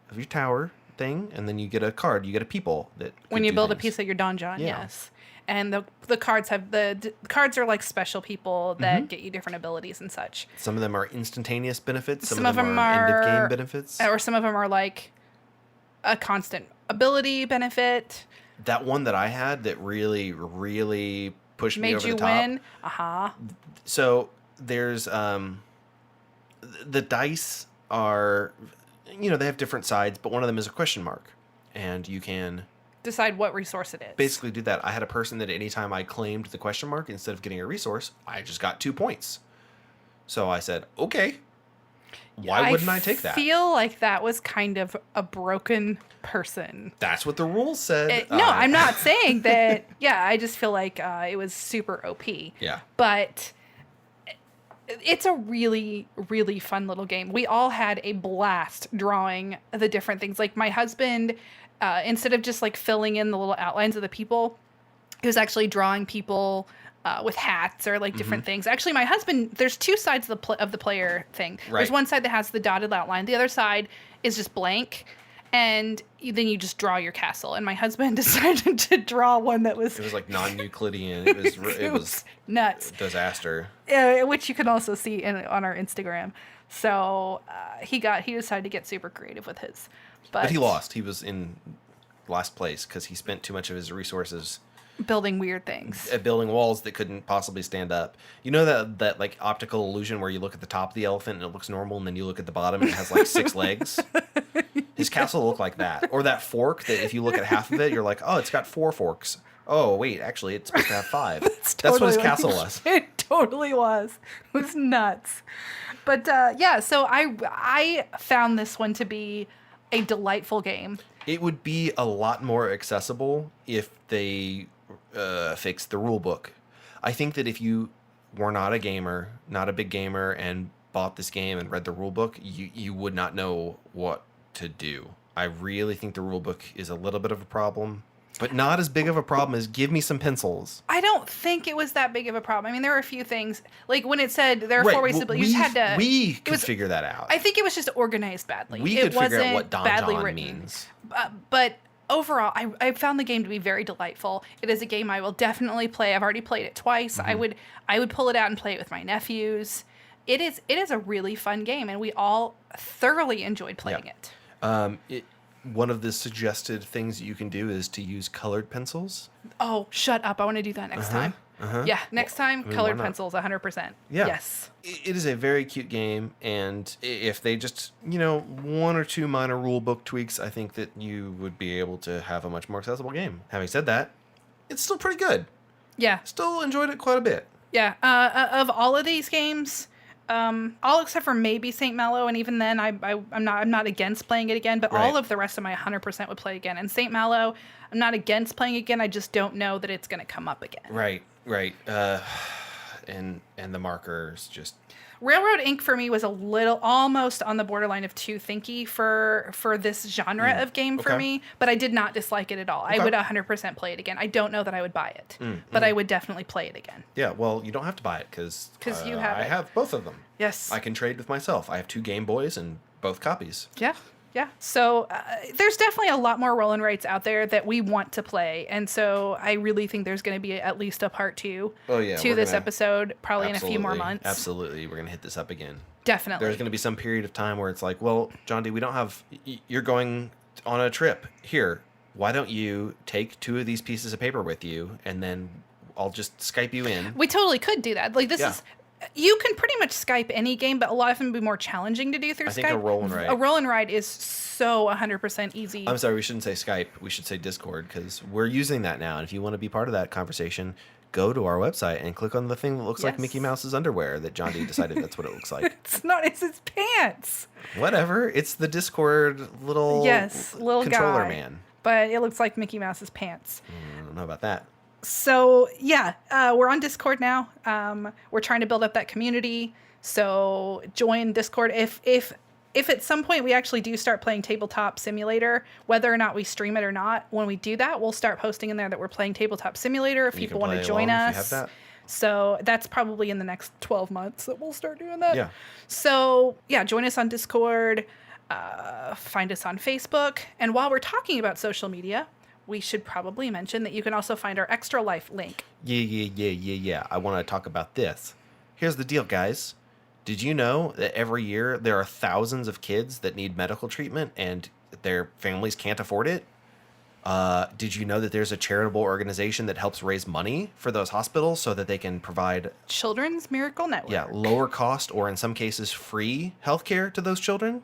of your tower thing, and then you get a card. You get a people that when you build a piece of your donjon, yes. And the cards have the cards are like special people that get you different abilities and such. Some of them are instantaneous benefits. Some of them are end of game benefits. Or some of them are like a constant ability benefit. That one that I had that really, really pushed me over the top. Made you win. So there's the dice are, they have different sides, but one of them is a question mark, and you can decide what resource it is. Basically do that. I had a person that anytime I claimed the question mark, instead of getting a resource, I just got 2 points. So I said, okay, why wouldn't I take that? I feel like that was kind of a broken person. That's what the rules said. No, I'm not saying that. Yeah, I just feel like it was super OP. Yeah. But it's a really, really fun little game. We all had a blast drawing the different things. Like my husband, instead of just like filling in the little outlines of the people, he was actually drawing people with hats or like different things. Actually, my husband, there's 2 sides of the player thing. Right. There's one side that has the dotted outline. The other side is just blank. And then you just draw your castle. And my husband decided to draw one that was... It was like non-Euclidean. It was nuts. Disaster. Which you can also see on our Instagram. So he decided to get super creative with his. But he lost. He was in last place because he spent too much of his resources building weird things. Building walls that couldn't possibly stand up. You know that like optical illusion where you look at the top of the elephant and it looks normal, and then you look at the bottom and it has like 6 legs? His castle looked like that. Or that fork that if you look at half of it, you're like, oh, it's got 4 forks. Oh, wait, actually, it's supposed to have 5. That's what his castle was. It totally was. It was nuts. But yeah, so I found this one to be a delightful game. It would be a lot more accessible if they fixed the rule book. I think that if you were not a gamer, not a big gamer, and bought this game and read the rule book, you would not know what to do. I really think the rule book is a little bit of a problem, but not as big of a problem as give me some pencils. I don't think it was that big of a problem. I mean, there were a few things, like when it said there are 4 ways to build, you just had to... We could figure that out. I think it was just organized badly. We could figure out what donjon means. But overall, I found the game to be very delightful. It is a game I will definitely play. I've already played it twice. I would pull it out and play it with my nephews. It is a really fun game, and we all thoroughly enjoyed playing it. One of the suggested things that you can do is to use colored pencils. Oh, shut up. I want to do that next time. Yeah, next time, colored pencils, 100%. Yeah. Yes. It is a very cute game, and if they just, 1 or 2 minor rule book tweaks, I think that you would be able to have a much more accessible game. Having said that, it's still pretty good. Yeah. Still enjoyed it quite a bit. Yeah. Of all of these games... all except for maybe St. Malo, and even then I'm not against playing it again, but all of the rest of my 100% would play again. And St. Malo, I'm not against playing again, I just don't know that it's going to come up again. Right. And the markers just... Railroad Ink for me was a little almost on the borderline of too thinky for this genre of game for me, but I did not dislike it at all. I would 100% play it again. I don't know that I would buy it, but I would definitely play it again. Yeah, well, you don't have to buy it because you have I have both of them. Yes. I can trade with myself. I have 2 Game Boys and both copies. Yeah. Yeah. So there's definitely a lot more roll and writes out there that we want to play. And so I really think there's going to be at least a part 2 to this episode, probably in a few more months. Absolutely. We're going to hit this up again. Definitely. There's going to be some period of time where it's like, well, John D, we don't have, you're going on a trip here. Why don't you take 2 of these pieces of paper with you and then I'll just Skype you in. We totally could do that. Like this is... You can pretty much Skype any game, but a lot of them be more challenging to do through I Skype. think a roll and write. A roll and write is so 100% easy. I'm sorry, we shouldn't say Skype. We should say Discord because we're using that now. And if you want to be part of that conversation, go to our website and click on the thing that looks like Mickey Mouse's underwear that John D decided that's what it looks like. It's not. It's his pants. Whatever. It's the Discord little little controller guy, man. but it looks like Mickey Mouse's pants. I don't know about that. So yeah, we're on Discord now. We're trying to build up that community. So join Discord. If at some point we actually do start playing Tabletop Simulator, whether or not we stream it or not, when we do that, we'll start posting in there that we're playing Tabletop Simulator if people want to join us. If you have that. So that's probably in the next 12 months that we'll start doing that. Yeah. So yeah, join us on Discord. Find us on Facebook. And while we're talking about social media, we should probably mention that you can also find our Extra Life link. Yeah. I want to talk about this. Here's the deal, guys. Did you know that every year there are thousands of kids that need medical treatment and their families can't afford it? Did you know that there's a charitable organization that helps raise money for those hospitals so that they can provide Children's Miracle Network? Yeah, lower cost or in some cases free healthcare to those children?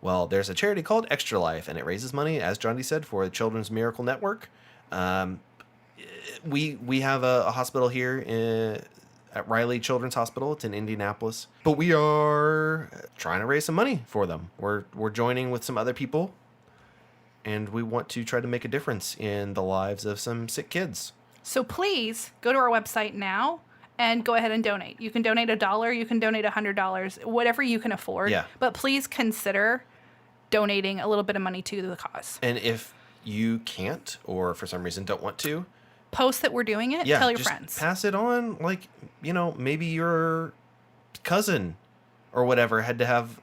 Well, there's a charity called Extra Life, and it raises money, as John D said, for the Children's Miracle Network. We have a hospital here at Riley Children's Hospital. It's in Indianapolis. But we are trying to raise some money for them. We're joining with some other people, and we want to try to make a difference in the lives of some sick kids. So please go to our website now and go ahead and donate. You can donate $1, you can donate $100, whatever you can afford. Yeah. But please consider donating a little bit of money to the cause. And if you can't, or for some reason don't want to, post that we're doing it. Tell your friends. Pass it on. Like, maybe your cousin or whatever had to have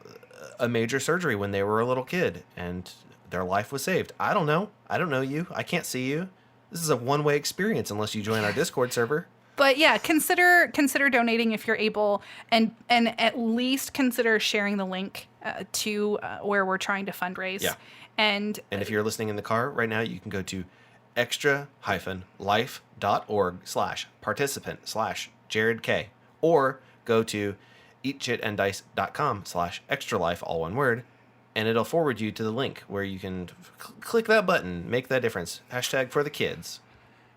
a major surgery when they were a little kid and their life was saved. I don't know. I don't know you. I can't see you. This is a one-way experience unless you join our Discord server. But yeah, consider donating if you're able, and at least consider sharing the link to where we're trying to fundraise. Yeah. And if you're listening in the car right now, you can go to extra-life.org/participant/Jared K, or go to eatchitanddice.com/extralife, all one word, and it'll forward you to the link where you can click that button, make that difference. # for the kids.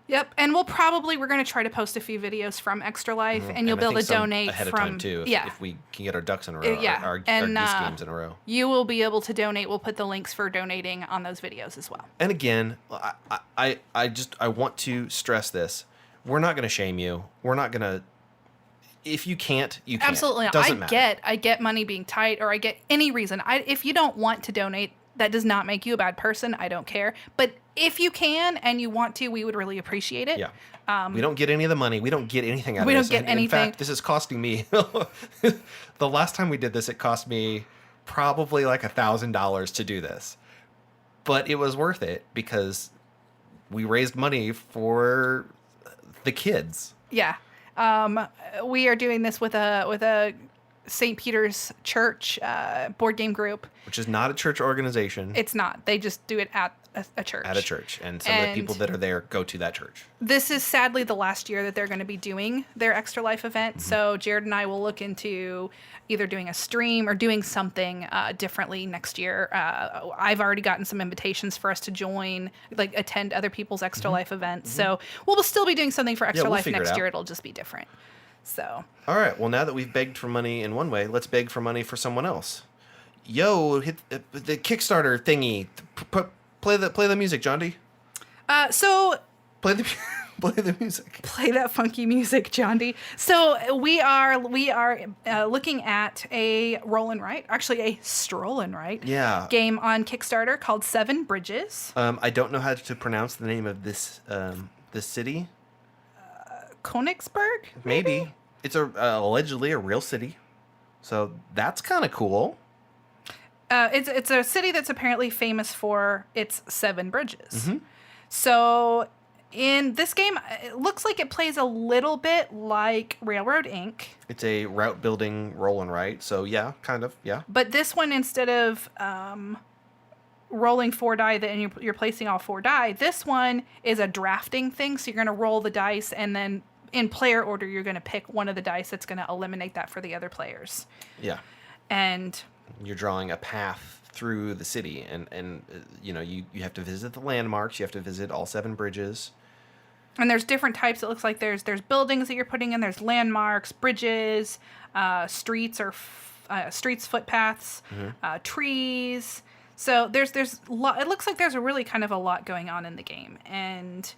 Yep, and we're going to try to post a few videos from Extra Life, and you'll be able to donate ahead of from time too. If we can get our ducks in a row, our geese games in a row. You will be able to donate. We'll put the links for donating on those videos as well. And again, I want to stress this: we're not going to shame you. We're not going to. If you can't, you can't. Absolutely not. Doesn't matter. I get money being tight, or I get any reason. If you don't want to donate, that does not make you a bad person. I don't care. But if you can and you want to, we would really appreciate it. Yeah. We don't get any of the money. We don't get anything out of this. We don't get anything. In fact, this is costing me. The last time we did this, it cost me probably like $1,000 to do this. But it was worth it because we raised money for the kids. Yeah. We are doing this with a St. Peter's Church board game group. Which is not a church organization. It's not. They just do it at a church. At a church. And some of the people that are there go to that church. This is sadly the last year that they're going to be doing their Extra Life event. Mm-hmm. So Jared and I will look into either doing a stream or doing something differently next year. I've already gotten some invitations for us to join, like attend other people's Extra Life events. Mm-hmm. So we'll still be doing something for Extra Life next year. It'll just be different. So. All right. Well, now that we've begged for money in one way, let's beg for money for someone else. Yo, hit the Kickstarter thingy. Play the music, John D. So. Play the music. Play that funky music, John D. So we are looking at a roll and write, actually a stroll and write game on Kickstarter called 7 Bridges. I don't know how to pronounce the name of this city. Königsberg? Maybe. It's allegedly a real city. So that's kind of cool. It's a city that's apparently famous for its 7 bridges. Mm-hmm. So in this game, it looks like it plays a little bit like Railroad Inc. It's a route building roll and write. So yeah, kind of, yeah. But this one, instead of rolling 4 die and you're placing all 4 die, this one is a drafting thing. So you're going to roll the dice and then in player order, you're going to pick one of the dice that's going to eliminate that for the other players. Yeah. And You're drawing a path through the city, and you know, you have to visit the landmarks. You have to visit all 7 bridges. there's different types. It looks like there's buildings that you're putting in. There's landmarks, bridges, streets or streets, footpaths, trees. So there's it looks like there's a really kind of a lot going on in the game, and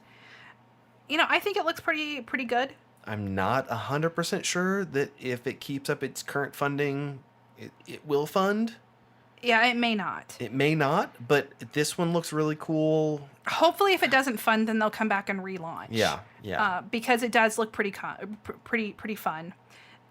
I think it looks pretty good. I'm not 100% sure that if it keeps up its current funding, it will fund. Yeah, it may not. It may not, but this one looks really cool. Hopefully, if it doesn't fund, then they'll come back and relaunch. Yeah. Because it does look pretty fun.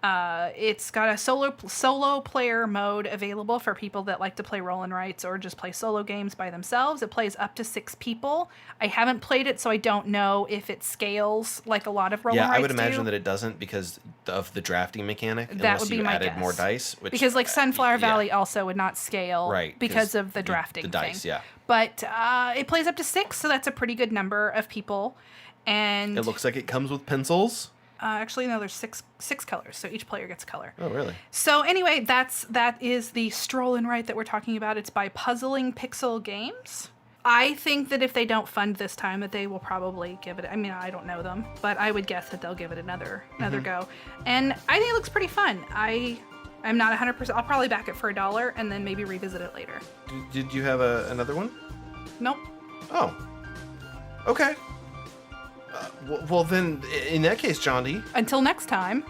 It's got a solo player mode available for people that like to play roll and writes or just play solo games by themselves. It plays up to 6 people. I haven't played it, so I don't know if it scales like a lot of roll and writes I would imagine do. that it doesn't because of the drafting mechanic. That unless would be you my added guess. more dice. Because like Sunflower Valley also would not scale Right, because of the drafting the dice, thing. yeah. But it plays up to 6, so that's a pretty good number of people. And It looks like it comes with pencils. actually, no, there's six colors, so each player gets a color. Oh, really? So anyway, that is the Stroll and Write that we're talking about. It's by Puzzling Pixel Games. I think that if they don't fund this time, that they will probably give it. I mean, I don't know them, but I would guess that they'll give it another go. And I think it looks pretty fun. I'm not 100%. I'll probably back it for $1 and then maybe revisit it later. Did you have another one? Nope. Oh. Okay. Well, then, in that case, John D. Until next time,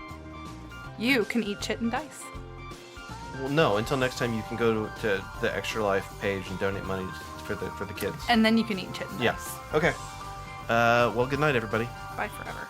you can eat chit and dice. Well, no. Until next time, you can go to the Extra Life page and donate money for the kids. And then you can eat chit and dice. Yeah. Okay. Well, good night, everybody. Bye forever.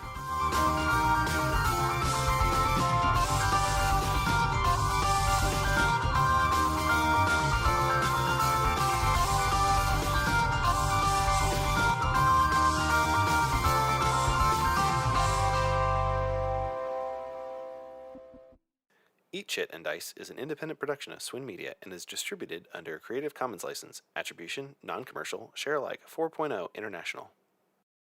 Eat Chit and Dice is an independent production of Swin Media and is distributed under a Creative Commons license. Attribution, non-commercial, share alike 4.0 international.